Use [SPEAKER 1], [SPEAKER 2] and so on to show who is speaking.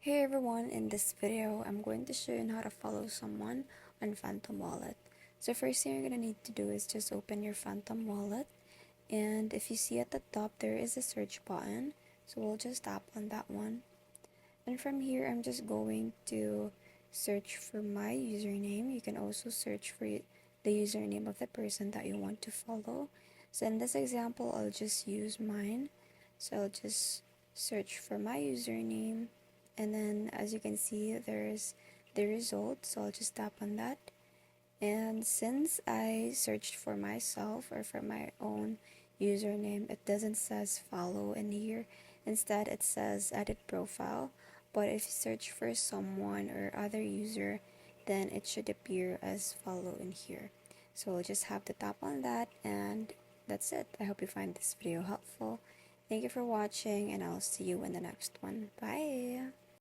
[SPEAKER 1] Hey everyone, in this video, I'm going to show you how to follow someone on Phantom Wallet. So first thing you're going to need to do is just open your Phantom Wallet, and if you see at the top there is a search button, so we'll just tap on that one. And from here, I'm just going to search for my username. You can also search for the username of the person that you want to follow. So in this example, I'll just use mine. So I'll just search for my username, and then as you can see, there's the result. So I'll just tap on that. And since I searched for myself or for my own username, it doesn't says follow in here. Instead, it says edit profile. But if you search for someone or other user, then it should appear as follow in here. So we'll just have to tap on that, and that's it. I hope you find this video helpful. Thank you for watching, and I'll see you in the next one. Bye!